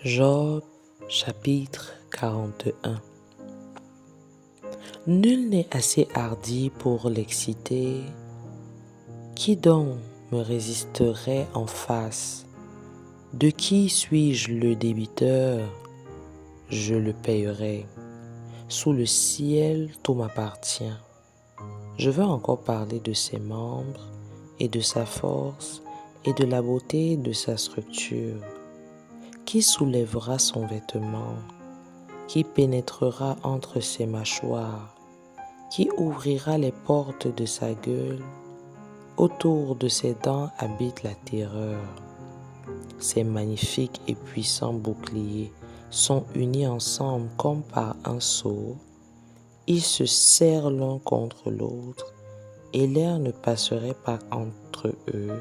Job chapitre 41. Nul n'est assez hardi pour l'exciter. Qui donc me résisterait en face? De qui suis-je le débiteur? Je le payerai. Sous le ciel, tout m'appartient. Je veux encore parler de ses membres et de sa force et de la beauté de sa structure. Qui soulèvera son vêtement? Qui pénétrera entre ses mâchoires? Qui ouvrira les portes de sa gueule? Autour de ses dents habite la terreur. Ses magnifiques et puissants boucliers sont unis ensemble comme par un sceau. Ils se serrent l'un contre l'autre et l'air ne passerait pas entre eux.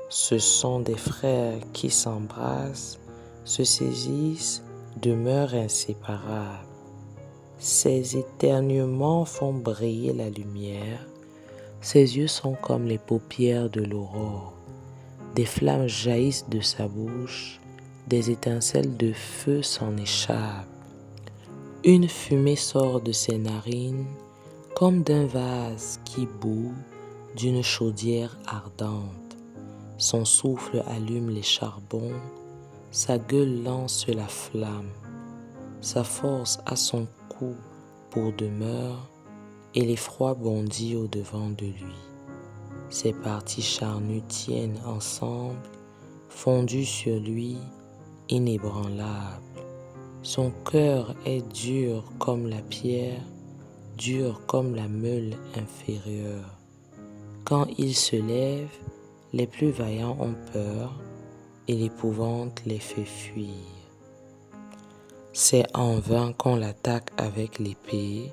Ce sont des frères qui s'embrassent, se saisissent, demeurent inséparables. Ses éternuements font briller la lumière. Ses yeux sont comme les paupières de l'aurore. Des flammes jaillissent de sa bouche, des étincelles de feu s'en échappent. Une fumée sort de ses narines comme d'un vase qui bout d'une chaudière ardente. Son souffle allume les charbons, sa gueule lance la flamme. Sa force a son cou pour demeure et l'effroi bondit au-devant de lui. Ses parties charnues tiennent ensemble, fondues sur lui, inébranlables. Son cœur est dur comme la pierre, dur comme la meule inférieure. Quand il se lève, les plus vaillants ont peur et l'épouvante les fait fuir. C'est en vain qu'on l'attaque avec l'épée,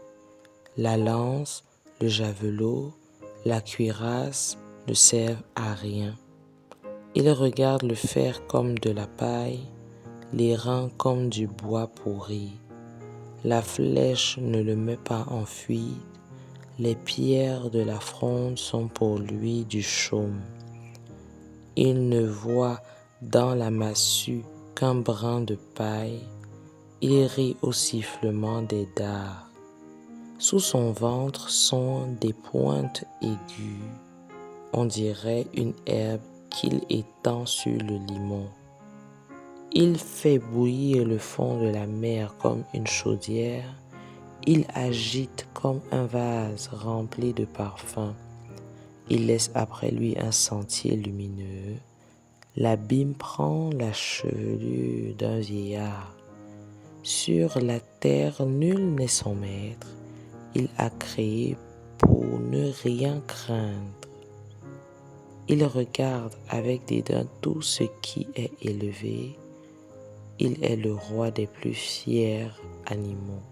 la lance, le javelot, la cuirasse ne servent à rien. Il regarde le fer comme de la paille, les reins comme du bois pourri. La flèche ne le met pas en fuite, les pierres de la fronde sont pour lui du chaume. Il ne voit dans la massue qu'un brin de paille, il rit au sifflement des dards. Sous son ventre sont des pointes aiguës, on dirait une herbe qu'il étend sur le limon. Il fait bouillir le fond de la mer comme une chaudière, il agite comme un vase rempli de parfums. Il laisse après lui un sentier lumineux. L'abîme prend la chevelure d'un vieillard. Sur la terre, nul n'est son maître. Il a créé pour ne rien craindre. Il regarde avec dédain tout ce qui est élevé. Il est le roi des plus fiers animaux.